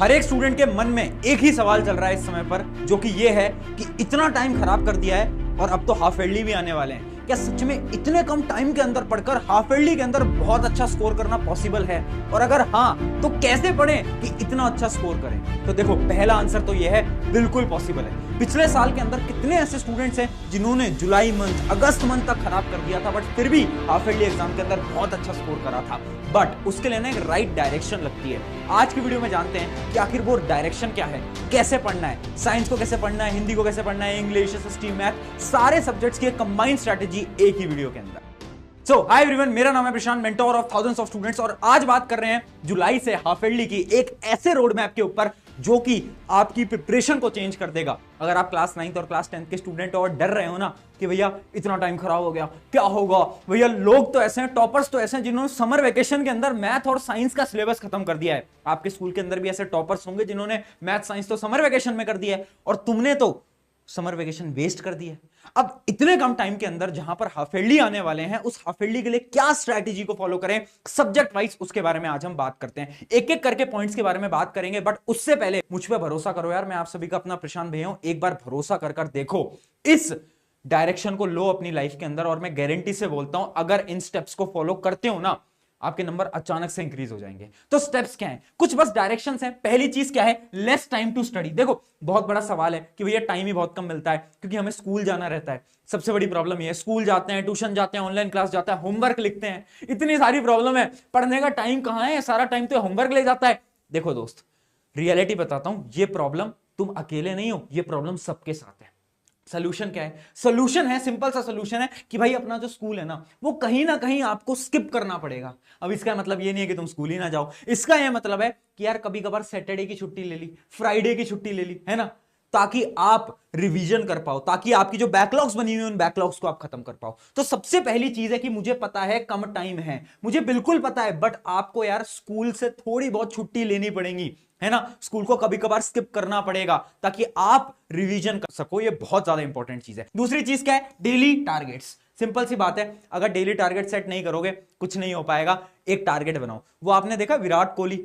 हर एक स्टूडेंट के मन में एक ही सवाल चल रहा है इस समय पर, जो कि ये है कि इतना टाइम खराब कर दिया है और अब तो हाफ ईयरली भी आने वाले हैं, क्या सच में इतने कम टाइम के अंदर पढ़कर हाफ ईयरली के अंदर बहुत अच्छा स्कोर करना पॉसिबल है? और अगर हाँ तो कैसे पढ़ें कि इतना अच्छा स्कोर करें? तो देखो, पहला आंसर तो यह है, बिल्कुल पॉसिबल है। पिछले साल के अंदर कितने ऐसे स्टूडेंट्स हैं जिन्होंने जुलाई मंथ, अगस्त मंथ तक खराब कर दिया था, बट फिर भी हाफ ईयरली एग्जाम के अंदर बहुत अच्छा स्कोर करा था। बट उसके लिए ना एक राइट डायरेक्शन लगती है। आज की वीडियो में जानते हैं कि आखिर वो डायरेक्शन क्या है, कैसे पढ़ना है, साइंस को कैसे पढ़ना है, हिंदी को कैसे पढ़ना है, इंग्लिश, एसएसटी, मैथ, सारे सब्जेक्ट्स की कंबाइंड स्ट्रेटेजी एक ही वीडियो के अंदर। सो हाय एवरीवन, मेरा नाम है Prashant, mentor of thousands of students, और आज बात कर रहे हैं जुलाई से हाफ ईयरली की एक ऐसे रोड मैप के ऊपर जो कि आपकी प्रिपरेशन को चेंज कर देगा। अगर आप क्लास 9th और क्लास 10th के स्टूडेंट हो और डर रहे हो ना कि भैया इतना टाइम खराब हो गया, क्या होगा, भैया लोग तो ऐसे हैं, टॉपर्स तो ऐसे हैं जिन्होंने समर वेकेशन के अंदर मैथ और साइंस का सिलेबस खत्म कर दिया है। आपके स्कूल के अंदर भी ऐसे टॉपर्स होंगे जिन्होंने मैथ साइंस तो समर वेकेशन में कर दिया है और तुमने तो समर वेकेशन वेस्ट कर दिया। अब इतने कम टाइम के अंदर जहां पर हाफ ईयरली आने वाले हैं, उस हाफ ईयरली के लिए क्या स्ट्रैटेजी को फॉलो करें सब्जेक्ट वाइज, उसके बारे में आज हम बात करते हैं। एक एक करके पॉइंट्स के बारे में बात करेंगे, बट उससे पहले मुझ पे भरोसा करो यार, मैं आप सभी का अपना प्रशांत भैया हूं। एक बार भरोसा कर देखो, इस डायरेक्शन को लो अपनी लाइफ के अंदर, और मैं गारंटी से बोलता हूं अगर इन स्टेप्स को फॉलो करते हो ना, आपके नंबर अचानक से इंक्रीज हो जाएंगे। तो स्टेप्स क्या हैं? कुछ बस डायरेक्शंस हैं। पहली चीज क्या है? Less time to study. देखो, बहुत बड़ा सवाल है कि भैया टाइम ही बहुत कम मिलता है क्योंकि हमें स्कूल जाना रहता है। सबसे बड़ी प्रॉब्लम ये है, स्कूल जाते हैं, ट्यूशन जाते हैं, ऑनलाइन क्लास जाता है, होमवर्क लिखते हैं, इतनी सारी प्रॉब्लम है, पढ़ने का टाइम कहां है? सारा टाइम तो होमवर्क ले जाता है। देखो दोस्त, रियलिटी बताता हूं, ये प्रॉब्लम तुम अकेले नहीं हो, ये प्रॉब्लम सबके साथ है। सोल्यूशन क्या है? सोल्यूशन है, सिंपल सा सोल्यूशन है कि भाई अपना जो स्कूल है ना, वो कहीं ना कहीं आपको स्किप करना पड़ेगा। अब इसका मतलब ये नहीं है कि तुम स्कूल ही ना जाओ, इसका यह मतलब है कि यार कभी कभार सैटरडे की छुट्टी ले ली, फ्राइडे की छुट्टी ले ली, है ना, ताकि आप रिवीजन कर पाओ, ताकि आपकी जो बैकलॉग्स बनी हुई उन बैकलॉग्स को आप खत्म कर पाओ। तो सबसे पहली चीज है कि मुझे पता है कम टाइम है, मुझे बिल्कुल पता है, बट आपको यार स्कूल से थोड़ी बहुत छुट्टी लेनी पड़ेगी, है ना, स्कूल को कभी कभार स्किप करना पड़ेगा ताकि आप रिवीजन कर सको। ये बहुत ज्यादा इंपॉर्टेंट चीज है। दूसरी चीज क्या है? Daily targets. सिंपल सी बात है, अगर डेली टारगेट सेट नहीं करोगे कुछ नहीं हो पाएगा। एक टारगेट बनाओ। वो आपने देखा विराट कोहली,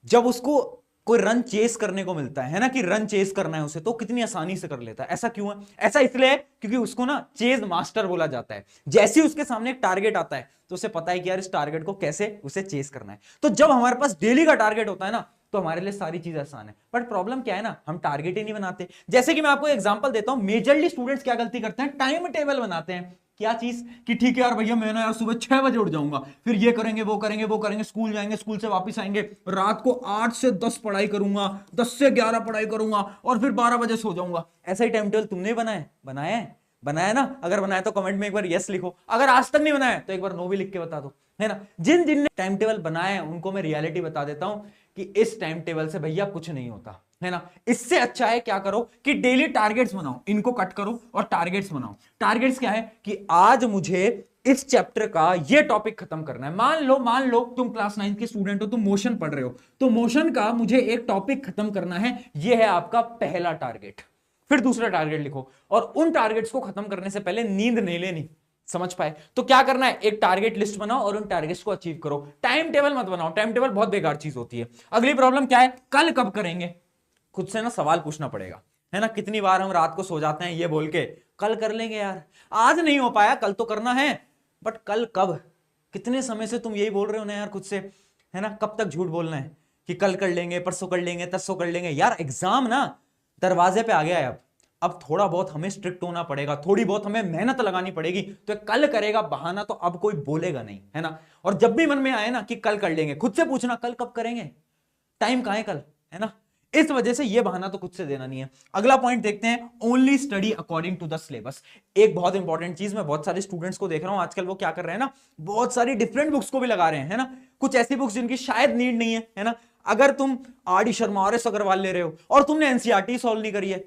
जब उसको कोई रन चेस करने को मिलता है ना, कि रन चेस करना है उसे, तो कितनी आसानी से कर लेता है। ऐसा क्यों है? ऐसा इसलिए है क्योंकि उसको ना चेस मास्टर बोला जाता है। जैसे ही उसके सामने एक टारगेट आता है तो उसे पता है कि यार इस टारगेट को कैसे उसे चेस करना है। तो जब हमारे पास डेली का टारगेट होता है ना, तो हमारे लिए सारी चीज आसान है। बट प्रॉब्लम क्या है ना, हम टारगेट ही नहीं बनाते। जैसे कि मैं आपको एग्जांपल देता हूं, मेजरली स्टूडेंट्स क्या गलती करते हैं? टाइम टेबल बनाते हैं। क्या चीज? कि ठीक है यार भैया, मैं ना यार सुबह 6 बजे उठ जाऊंगा, फिर ये करेंगे, वो करेंगे, वो करेंगे, स्कूल जाएंगे, स्कूल से वापस आएंगे, रात को 8 से 10 पढ़ाई करूंगा, 10 से 11 पढ़ाई करूंगा, और फिर 12 बजे सो जाऊंगा। ऐसा ही टाइम टेबल तुमने बनाया? बनाया है? बनाया ना? अगर बनाया तो कमेंट में एक बार यस लिखो, अगर आज तक नहीं बनाया तो एक बार नो भी लिख के बता दो, है ना। जिन जिन ने टाइम टेबल बनाया है उनको मैं रियलिटी बता देता हूं कि इस टाइम टेबल से भैया कुछ नहीं होता, है ना। इससे अच्छा है क्या करो कि डेली टारगेट्स बनाओ, इनको कट करो और टारगेट्स बनाओ। टारगेट्स क्या है? कि आज मुझे इस चैप्टर का ये टॉपिक खत्म करना है। मान लो तुम क्लास 9 के स्टूडेंट हो, तुम मोशन पढ़ रहे हो, तो मोशन का मुझे एक टॉपिक खत्म करना है, ये है आपका पहला टारगेट। फिर दूसरा टारगेट लिखो, और उन टारगेट्स को खत्म करने से पहले नींद नहीं लेनी। समझ पाए? तो क्या करना है? एक टारगेट लिस्ट बनाओ और उन टारगेट्स को अचीव करो। टाइम टेबल मत बनाओ, टाइम टेबल बहुत बेकार चीज होती है। अगली प्रॉब्लम क्या है? कल कब करेंगे? खुद से ना सवाल पूछना पड़ेगा, है ना। कितनी बार हम रात को सो जाते हैं ये बोल के कल कर लेंगे यार, आज नहीं हो पाया, कल तो करना है, बट कल कब? कितने समय से तुम यही बोल रहे हो ना यार खुद से, है ना। कब तक झूठ बोलना है कि कल कर लेंगे, परसों कर लेंगे, तरसों कर लेंगे? यार एग्जाम ना दरवाजे पे आ गया है। अब थोड़ा बहुत हमें स्ट्रिक्ट होना पड़ेगा, थोड़ी बहुत हमें मेहनत लगानी पड़ेगी। तो कल करेगा बहाना तो अब कोई बोलेगा नहीं, है ना। और जब भी मन में आए ना कि कल कर लेंगे, खुद से पूछना कल कब करेंगे, टाइम कहां है कल, है ना। इस वजह से यह बहाना तो खुद से देना नहीं है। अगला पॉइंट देखते हैं, only study according to the syllabus. एक बहुत इंपॉर्टेंट चीज, मैं बहुत सारे स्टूडेंट्स को देख रहा हूं आजकल, वो क्या कर रहे हैं ना, बहुत सारी डिफरेंट बुक्स को भी लगा रहे हैं, है ना। कुछ ऐसी बुक्स जिनकी शायद नीड नहीं है ना। अगर तुम R D Sharma, R S Agarwal ले रहे हो और तुमने एनसीईआरटी सॉल्व नहीं करी है,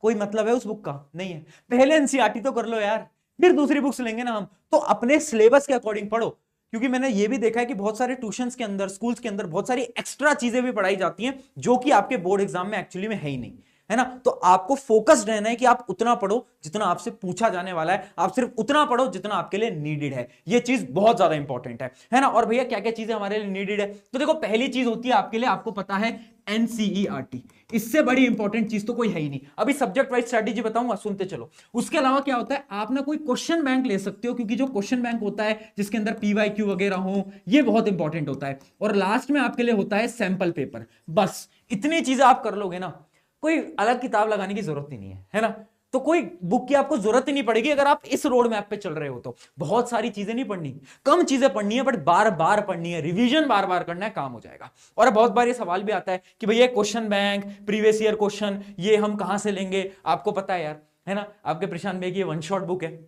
कोई मतलब है उस बुक का? नहीं है। पहले एनसीईआरटी तो कर लो यार, फिर दूसरी बुक्स लेंगे ना हम। तो अपने सिलेबस के अकॉर्डिंग पढ़ो, क्योंकि मैंने ये भी देखा है कि बहुत सारे ट्यूशंस के अंदर, स्कूल्स के अंदर बहुत सारी एक्स्ट्रा चीजें भी पढ़ाई जाती हैं जो कि आपके बोर्ड एग्जाम में एक्चुअली में है ही नहीं, है ना। तो आपको फोकस्ड रहना है कि आप उतना पढ़ो जितना आपसे पूछा जाने वाला है, आप सिर्फ उतना पढ़ो जितना आपके लिए नीडेड है। ये चीज बहुत ज्यादा इंपॉर्टेंट है ना। और भैया क्या क्या चीजें हमारे लिए नीडेड है, तो देखो पहली चीज होती है आपके लिए, आपको पता है एनसीईआरटी, इससे बड़ी इंपॉर्टेंट चीज तो कोई है ही नहीं। अभी सब्जेक्ट वाइज स्ट्रेटेजी बताऊंगा, सुनते चलो। उसके अलावा क्या होता है, आप ना कोई क्वेश्चन बैंक ले सकते हो, क्योंकि जो क्वेश्चन बैंक होता है जिसके अंदर पीवाईक्यू वगैरह हो, ये बहुत इंपॉर्टेंट होता है। और लास्ट में आपके लिए होता है सैंपल पेपर। बस इतनी चीजें आप कर लोगे ना, कोई अलग किताब लगाने की जरूरत ही नहीं है ना। तो कोई बुक की आपको जरूरत ही नहीं पड़ेगी अगर आप इस रोड मैप पे चल रहे हो। तो बहुत सारी चीजें नहीं पढ़नी, कम चीजें पढ़नी है, बट बार बार पढ़नी है, रिवीजन बार बार करना है, काम हो जाएगा। और बहुत बार ये सवाल भी आता है कि भैया question bank, previous year question, ये हम कहां से लेंगे। आपको पता है यार, है ना, आपके प्रशांत भाई की ये वन शॉट बुक है,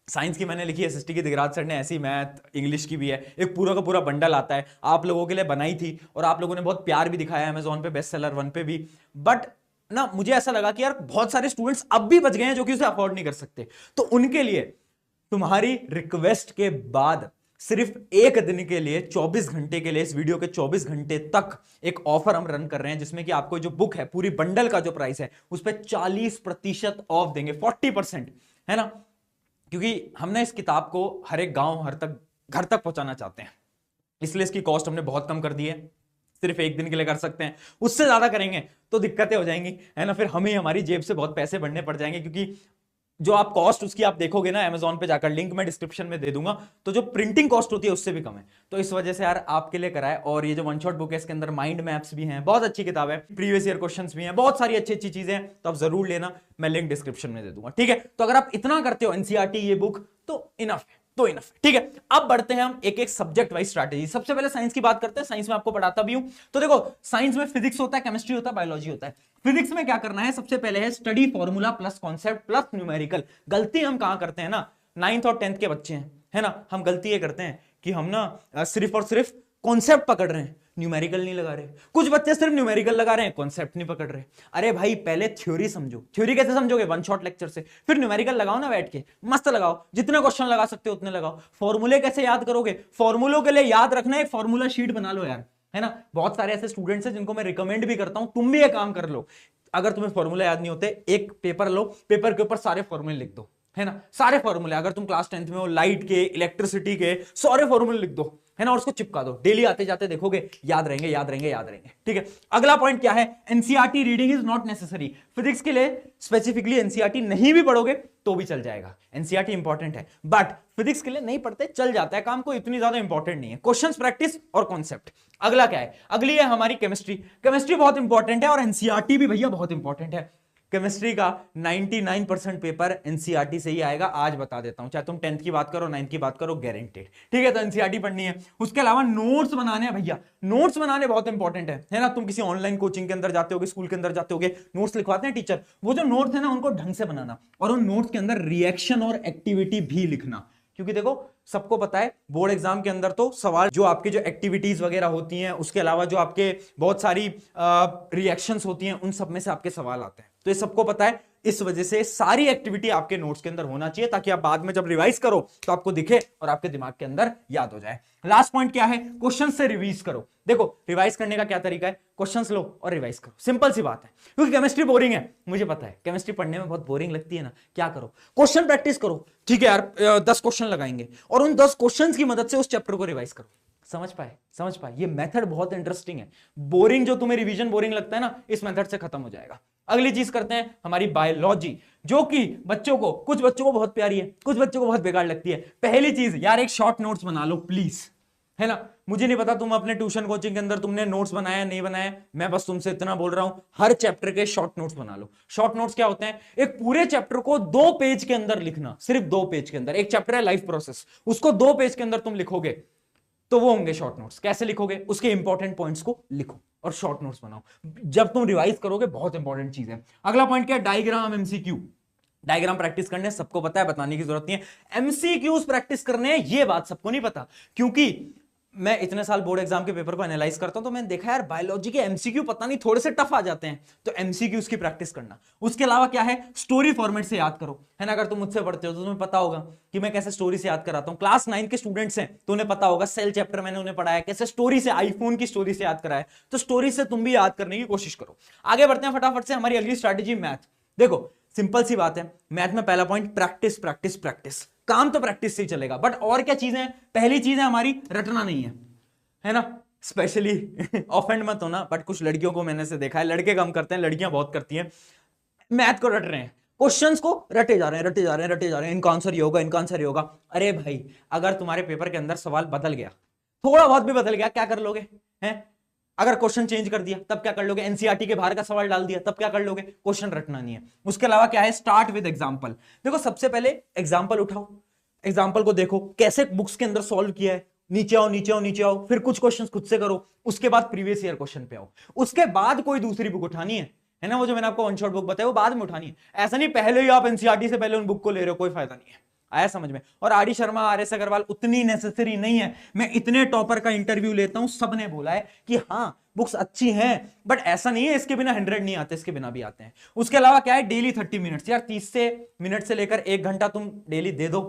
साइंस की मैंने लिखी है, एसएसटी की दिगराज सर ने ऐसी, मैथ इंग्लिश की भी है, एक पूरा का पूरा बंडल आता है, आप लोगों के लिए बनाई थी और आप लोगों ने बहुत प्यार भी दिखाया अमेजोन पे, बेस्ट सेलर 1 पे भी। बट ना मुझे ऐसा लगा कि यार बहुत सारे स्टूडेंट्स अब भी बच गए हैं जो कि उसे अफोर्ड नहीं कर सकते, तो उनके लिए तुम्हारी रिक्वेस्ट के बाद सिर्फ एक दिन के लिए 24 घंटे के लिए, इस वीडियो के 24 घंटे तक एक ऑफर हम रन कर रहे हैं, जिसमें कि आपको जो बुक है पूरी बंडल का जो प्राइस है उस पर 40% ऑफ देंगे, 40%, है ना। क्योंकि हमने इस किताब को हर एक गांव, हर तक घर तक पहुंचाना चाहते हैं, इसलिए इसकी कॉस्ट हमने बहुत कम कर दी है। सिर्फ एक दिन के लिए कर सकते हैं, उससे ज्यादा करेंगे तो दिक्कतें हो जाएंगी, है ना। फिर हमें हमारी जेब से बहुत पैसे बढ़ने पड़ जाएंगे, क्योंकि जो आप कॉस्ट उसकी आप देखोगे ना अमेजोन पे जाकर, लिंक मैं डिस्क्रिप्शन में दे दूंगा, तो जो प्रिंटिंग कॉस्ट होती है उससे भी कम है। तो इस वजह से यार आपके लिए कराए। और ये जो वन शॉट बुक है इसके अंदर माइंड मैप्स भी हैं, बहुत अच्छी किताब है, प्रीवियस ईयर क्वेश्चंस भी हैं, बहुत सारी अच्छी अच्छी चीजें हैं, तो आप जरूर लेना, मैं लिंक डिस्क्रिप्शन में दे दूंगा, ठीक है। तो अगर आप इतना करते हो एनसीईआरटी ये बुक, तो इनफ है, तो इनफ है, ठीक है। अब बढ़ते हैं हम एक एक सब्जेक्ट वाइज स्ट्रैटेजी। सबसे पहले साइंस की बात करते हैं, साइंस में आपको पढ़ाता भी हूं। तो देखो साइंस में फिजिक्स होता है, केमिस्ट्री होता है, बायोलॉजी होता है। फिजिक्स में क्या करना है, सबसे पहले है study formula plus concept plus numerical. गलती हम कहां करते हैं ना, 9th और 10th के बच्चे हैं, है ना, हम गलती ये करते हैं कि हम ना सिर्फ और सिर्फ कॉन्सेप्ट पकड़ रहे हैं, न्यूमेरिकल नहीं लगा रहे। कुछ बच्चे सिर्फ न्यूमेरिकल लगा रहे हैं, कॉन्सेप्ट नहीं पकड़ रहे। अरे भाई पहले थ्योरी समझो। थ्योरी कैसे समझोगे, वन शॉट लेक्चर से। फिर न्यूमेरिकल लगाओ ना बैठ के, मस्त लगाओ, जितने क्वेश्चन लगा सकते हो उतने लगाओ। फॉर्मूले कैसे याद करोगे, फॉर्मूलों के लिए याद रखना है, एक फॉर्मूला शीट बना लो यार, है ना। बहुत सारे ऐसे स्टूडेंट्स हैं जिनको मैं रिकमेंड भी करता हूं, तुम भी ये काम कर लो। अगर तुम्हें फॉर्मूला याद नहीं होते, एक पेपर लो, पेपर के ऊपर सारे फॉर्मूले लिख दो, है ना, सारे फॉर्मूले। अगर तुम क्लास 10th में हो, लाइट के, इलेक्ट्रिसिटी के, सारे फॉर्मूले लिख दो, है ना, और उसको चिपका दो। डेली आते जाते देखोगे, याद रहेंगे, याद रहेंगे, याद रहेंगे, ठीक है। अगला पॉइंट क्या है, NCERT reading is not necessary. Physics के लिए स्पेसिफिकली एनसीईआरटी नहीं भी पढ़ोगे तो भी चल जाएगा, एनसीईआरटी इंपॉर्टेंट है, बट फिजिक्स के लिए नहीं पढ़ते चल जाता है काम, को इतनी ज्यादा इंपॉर्टेंट नहीं है। क्वेश्चंस प्रैक्टिस और कॉन्सेप्ट। अगला क्या है, अगली है हमारी केमिस्ट्री। केमिस्ट्री बहुत इंपॉर्टेंट है और एनसीईआरटी भी भैया बहुत इंपॉर्टेंट है। केमिस्ट्री का 99% पेपर एनसीईआरटी से ही आएगा, आज बता देता हूं, चाहे तुम 10th की बात करो, 9th की बात करो, गारंटेड, ठीक है। तो एनसीईआरटी पढ़नी है। उसके अलावा नोट्स बनाने हैं भैया, नोट्स बनाने बहुत इंपॉर्टेंट है ना। तुम किसी ऑनलाइन कोचिंग के अंदर जाते होगे, स्कूल के अंदर जाते होगे, नोट्स लिखवाते हैं टीचर, वो जो नोट्स है ना उनको ढंग से बनाना, और उन नोट्स के अंदर रिएक्शन और एक्टिविटी भी लिखना। क्योंकि देखो सबको पता है बोर्ड एग्जाम के अंदर तो सवाल जो आपकी जो एक्टिविटीज वगैरह होती हैं, उसके अलावा जो आपके बहुत सारी रिएक्शंस होती हैं, उन सब में से आपके सवाल आते हैं, तो ये सबको पता है। इस वजह से सारी एक्टिविटी आपके नोट्स के अंदर होना चाहिए, ताकि आप बाद में जब रिवाइज करो तो आपको दिखे और आपके दिमाग के अंदर याद हो जाए। लास्ट पॉइंट क्या है, क्वेश्चन से रिवाइज करो। देखो रिवाइज करने का क्या तरीका है, क्वेश्चंस लो और रिवाइज करो, सिंपल सी बात है। क्योंकि केमिस्ट्री बोरिंग है, मुझे पता है, केमिस्ट्री पढ़ने में बहुत बोरिंग लगती है ना, क्या करो, क्वेश्चन प्रैक्टिस करो, ठीक है यार। 10 क्वेश्चन लगाएंगे और उन 10 क्वेश्चन की मदद से उस चैप्टर को रिवाइज करो। समझ पाए, समझ पाए, ये मेथड बहुत इंटरेस्टिंग है। बोरिंग जो तुम्हें रिवीजन बोरिंग लगता है ना, इस मेथड से खत्म हो जाएगा। अगली चीज करते हैं हमारी बायोलॉजी, जो कि बच्चों को, कुछ बच्चों को बहुत प्यारी है, कुछ बच्चों को बहुत बेकार लगती है। पहली चीज यार, एक शॉर्ट नोट्स बना लो प्लीज, है ना। मुझे नहीं पता तुम अपने ट्यूशन कोचिंग के अंदर तुमने नोट्स बनाया नहीं बनाया, मैं बस तुमसे इतना बोल रहा हूं, हर चैप्टर के शॉर्ट नोट्स बना लो। शॉर्ट नोट्स क्या होते हैं, एक पूरे चैप्टर को 2 पेज के अंदर लिखना, सिर्फ 2 पेज के अंदर। एक चैप्टर है लाइफ प्रोसेस, उसको 2 पेज के अंदर तुम लिखोगे तो वो होंगे शॉर्ट नोट्स। कैसे लिखोगे, उसके इंपॉर्टेंट पॉइंट्स को लिखो और शॉर्ट नोट्स बनाओ, जब तुम रिवाइज करोगे, बहुत इंपॉर्टेंट चीज है। अगला पॉइंट क्या है, डायग्राम एमसीक्यू। डायग्राम प्रैक्टिस करने सबको पता है, बताने की जरूरत नहीं है। एमसीक्यूज प्रैक्टिस करने ये बात सबको नहीं पता, क्योंकि मैं इतने साल बोर्ड एग्जाम के पेपर को एनालाइज करता हूं तो मैंने देखा यार बायोलॉजी के एमसीक्यू पता नहीं थोड़े से टफ आ जाते हैं, तो एमसीक्यूज की प्रैक्टिस करना। उसके अलावा क्या है, स्टोरी फॉर्मेट से याद करो, है ना। अगर तुम मुझसे पढ़ते हो तो तुम्हें पता होगा कि मैं कैसे स्टोरी से याद कराता हूं। क्लास 9 के स्टूडेंट्स हैं तो उन्हें पता होगा, सेल चैप्टर मैंने उन्हें पढ़ाया कैसे स्टोरी से, आईफोन की स्टोरी से याद कराया। तो स्टोरी से तुम भी याद करने की कोशिश करो। आगे बढ़ते हैं फटाफट से। हमारी अगली स्ट्रैटेजी मैथ। देखो सिंपल सी बात है, मैथ में पहला पॉइंट प्रैक्टिस प्रैक्टिस प्रैक्टिस। काम तो प्रैक्टिस से ही चलेगा, बट और क्या चीजें, पहली चीज है हमारी रटना नहीं है ना। स्पेशली ऑफेंड मत होना, बट कुछ लड़कियों को मैंने से देखा है, लड़के कम करते हैं, लड़कियां बहुत करती हैं। मैथ को रट रहे हैं, क्वेश्चंस को रटे जा रहे हैं, रटे जा रहे हैं, रटे जा रहे हैं, इनका आंसर ये होगा, इनका आंसर ये होगा। अरे भाई, अगर तुम्हारे पेपर के अंदर सवाल बदल गया, थोड़ा बहुत भी बदल गया, क्या कर लोगे हैं? अगर क्वेश्चन चेंज कर दिया तब क्या कर लोगे? एनसीईआरटी के बाहर का सवाल डाल दिया तब क्या कर लोगे? क्वेश्चन रटना नहीं है। उसके अलावा क्या है, स्टार्ट विद एग्जांपल। देखो सबसे पहले एग्जांपल उठाओ, एग्जांपल को देखो कैसे बुक्स के अंदर सॉल्व किया है, नीचे आओ नीचे आओ नीचे आओ, फिर कुछ क्वेश्चंस खुद से करो, उसके बाद प्रीवियस ईयर क्वेश्चन पे आओ, उसके बाद कोई दूसरी बुक उठानी है ना। वो जो मैंने आपको वन शॉट बुक बताया वो बाद में उठानी है, ऐसा नहीं पहले ही आप एनसीईआरटी से पहले उन बुक को ले रहे हो, कोई फायदा नहीं है। आया समझ में? और R D Sharma, R S Agarwal उतनी नेसेसरी नहीं है। मैं इतने टॉपर का इंटरव्यू लेता हूं, सबने बोला है कि हाँ बुक्स अच्छी हैं, बट ऐसा नहीं है इसके बिना 100 नहीं आते, इसके बिना भी आते हैं। उसके अलावा क्या है, डेली 30 मिनट्स, यार 30 मिनट से लेकर 1 घंटा तुम डेली दे दो,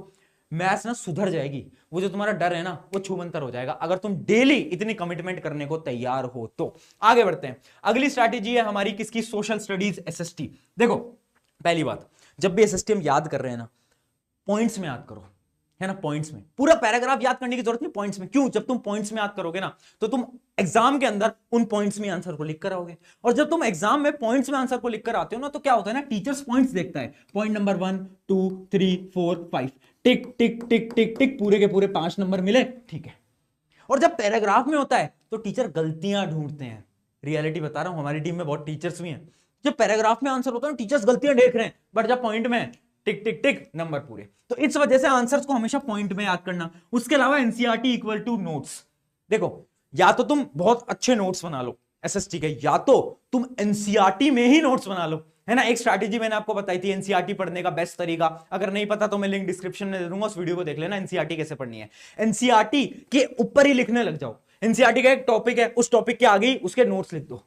मैथ्स ना सुधर जाएगी। वो जो तुम्हारा डर है ना वो छूमंतर हो जाएगा, अगर तुम डेली इतनी कमिटमेंट करने को तैयार हो तो। आगे बढ़ते हैं। अगली स्ट्रैटेजी है हमारी किसकी, सोशल स्टडीज एसएसटी। देखो पहली बात, जब भी एसएसटी हम याद कर रहे हैं ना, पॉइंट्स में याद करो, है ना। पॉइंट्स में, पूरा पैराग्राफ याद करने की जरूरत नहीं, पॉइंट्स में। क्यों? जब तुम पॉइंट्स में याद करोगे ना तो तुम एग्जाम के अंदर उन पॉइंट्स में आंसर को लिख कर आओगे। और जब तुम एग्जाम में पॉइंट्स में आंसर को लिख कर आते हो ना तो क्या होता है ना, टीचर्स पॉइंट्स देखता है, पॉइंट नंबर 1 2 3 4 5, टिक टिक टिक टिक टिक, पूरे के पूरे 5 नंबर मिले, ठीक है। और जब पैराग्राफ में होता है तो टीचर गलतियां ढूंढते हैं। रियलिटी बता रहा हूं, हमारी टीम में बहुत टीचर्स भी हैं। जब पैराग्राफ में आंसर होता है टीचर्स गलतियां देख रहे हैं, बट जब पॉइंट में टिक टिक टिक नंबर पूरे। तो इस वजह से आंसर्स को हमेशा पॉइंट में याद करना। उसके अलावा एनसीईआरटी इक्वल टू नोट्स। देखो या तो तुम बहुत अच्छे नोट्स बना लो एसएसटी के, या तो तुम एनसीईआरटी में ही नोट्स बना लो, है ना। एक स्ट्रैटेजी मैंने आपको बताई थी एनसीईआरटी पढ़ने का बेस्ट तरीका, अगर नहीं पता तो मैं लिंक डिस्क्रिप्शन में दे दूंगा, उस वीडियो को देख लेना, एनसीईआरटी कैसे पढ़नी है। एनसीईआरटी के ऊपर ही लिखने लग जाओ, एनसीईआरटी का एक टॉपिक है, उस टॉपिक के आगे ही उसके नोट्स लिख दो।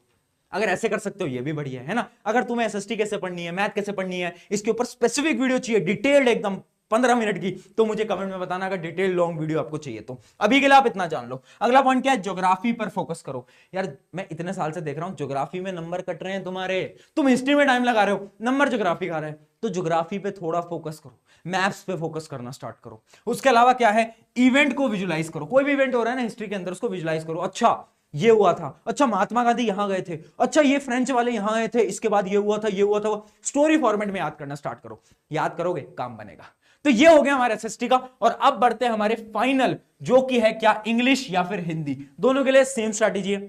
अगर ऐसे कर सकते हो ये भी बढ़िया है ना। अगर तुम्हें एसएसटी कैसे पढ़नी है, मैथ कैसे पढ़नी है, इसके ऊपर स्पेसिफिक वीडियो चाहिए डिटेल्ड एकदम 15 मिनट की, तो मुझे कमेंट में बताना अगर डिटेल लॉन्ग वीडियो आपको चाहिए तो। अभी के लिए आप इतना जान लो। अगला पॉइंट क्या है, ज्योग्राफी पर फोकस करो। यार मैं इतने साल से देख रहा हूं ज्योग्राफी में नंबर कट रहे हैं तुम्हारे, तुम हिस्ट्री में टाइम लगा रहे हो, नंबर ज्योग्राफी का रहे हैं, तो ज्योग्राफी पे थोड़ा फोकस करो, मैप्स पे फोकस करना स्टार्ट करो। उसके अलावा क्या है, इवेंट को विजुलाइज करो। कोई भी इवेंट हो रहा है ना हिस्ट्री के अंदर, उसको विजुलाइज करो। अच्छा ये हुआ था, अच्छा महात्मा गांधी यहां गए थे, अच्छा ये फ्रेंच वाले यहां गए थे, इसके बाद ये हुआ था, ये हुआ था। स्टोरी फॉर्मेट में याद करना स्टार्ट करो, याद करोगे काम बनेगा। तो ये हो गया हमारे एसएसटी का। और अब बढ़ते हैं हमारे फाइनल, जो कि है क्या, इंग्लिश या फिर हिंदी। दोनों के लिए सेम स्ट्रैटेजी है।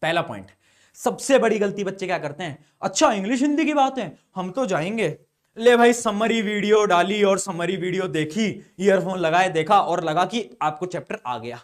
पहला पॉइंट, सबसे बड़ी गलती बच्चे क्या करते हैं, अच्छा इंग्लिश हिंदी की बात है हम तो जाएंगे, ले भाई समरी वीडियो डाली और समरी वीडियो देखी, ईयरफोन लगाए, देखा और लगा कि आपको चैप्टर आ गया।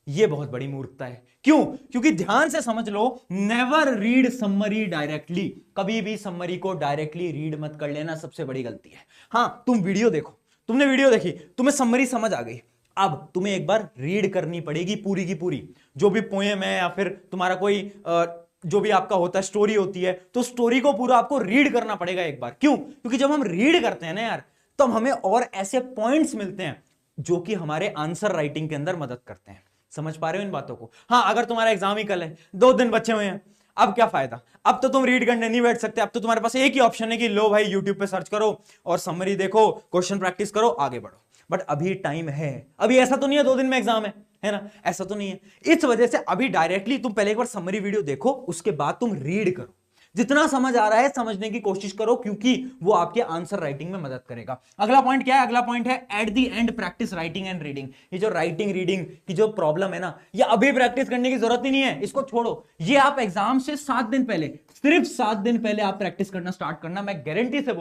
ये बहुत बड़ी मूर्खता है। क्यों? क्योंकि ध्यान से समझ लो, नेवर रीड समरी डायरेक्टली। कभी भी समरी को डायरेक्टली रीड मत कर लेना, सबसे बड़ी गलती है। हां तुम वीडियो देखो, तुमने वीडियो देखी, तुम्हें समरी समझ आ गई, अब तुम्हें एक बार रीड करनी पड़ेगी पूरी की पूरी। जो भी पोएम है या फिर तुम्हारा कोई जो भी आपका होता है स्टोरी होती है, तो स्टोरी को पूरा आपको रीड करना पड़ेगा एक बार। क्यों? क्योंकि जब हम रीड करते हैं ना यार, तो हमें और ऐसे पॉइंट्स मिलते हैं जो कि हमारे आंसर राइटिंग के अंदर मदद करते हैं। समझ पा रहे हो इन बातों को? हाँ, अगर तुम्हारा एग्जाम ही कल है, 2 दिन बचे हुए हैं, अब क्या फायदा? अब तो तुम रीड करने नहीं बैठ सकते, अब तो तुम्हारे पास एक ही ऑप्शन है कि लो भाई यूट्यूब पे सर्च करो और समरी देखो, क्वेश्चन प्रैक्टिस करो, आगे बढ़ो। बट अभी टाइम है, अभी ऐसा तो नहीं है 2 दिन में एग्जाम है ना, ऐसा तो नहीं है। इस वजह से अभी डायरेक्टली तुम पहले एक बार समरी वीडियो देखो, उसके बाद तुम रीड करो, जितना समझ आ रहा है समझने की कोशिश करो, क्योंकि वो आपके आंसर राइटिंग में मदद करेगा। अगला पॉइंट क्या है? अगला पॉइंट है at the end practice writing and reading. ये जो राइटिंग रीडिंग की जो प्रॉब्लम है ना, ये अभी प्रैक्टिस करने की जरूरत ही नहीं है, इसको छोड़ो। ये आप एग्जाम से 7 दिन पहले, सिर्फ 7 दिन पहले आप प्रैक्टिस करना स्टार्ट करना। मैं गारंटी से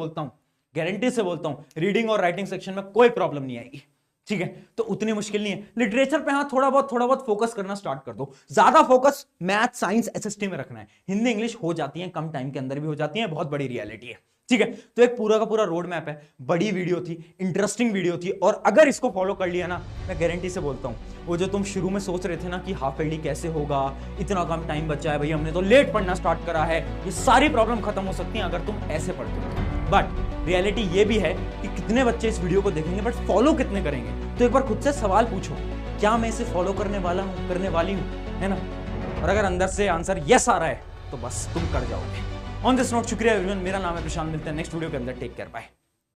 बोलता हूं रीडिंग और राइटिंग सेक्शन में कोई प्रॉब्लम नहीं आएगी। ठीक है, तो उतनी मुश्किल नहीं है। लिटरेचर पे हाँ थोड़ा बहुत फोकस करना स्टार्ट कर दो। ज्यादा फोकस मैथ साइंस एसएसटी में रखना है। हिंदी इंग्लिश हो जाती है, कम टाइम के अंदर भी हो जाती है, बहुत बड़ी रियलिटी है। ठीक है, तो एक पूरा का पूरा रोड मैप है, बड़ी वीडियो थी, इंटरेस्टिंग वीडियो थी, और अगर इसको फॉलो कर लिया ना, मैं गारंटी से बोलता हूं, वो जो तुम शुरू में सोच रहे थे ना कि हाफ ईयरली कैसे होगा, इतना कम टाइम बचा है भाई, हमने तो लेट पढ़ना स्टार्ट करा है, ये सारी प्रॉब्लम खत्म हो सकती है अगर तुम ऐसे पढ़ते हो। बट रियलिटी ये भी है कि कितने बच्चे इस वीडियो को देखेंगे बट फॉलो कितने करेंगे। तो एक बार खुद से सवाल पूछो, क्या मैं इसे फॉलो करने वाला हूं, करने वाली हूं, है ना? और अगर अंदर से आंसर यस आ रहा है तो बस तुम कर जाओगे। ऑन दिस नोट, शुक्रिया एवरीवन, मेरा नाम है प्रशांत, मिलते हैं नेक्स्ट वीडियो के अंदर, टेक केयर, बाय।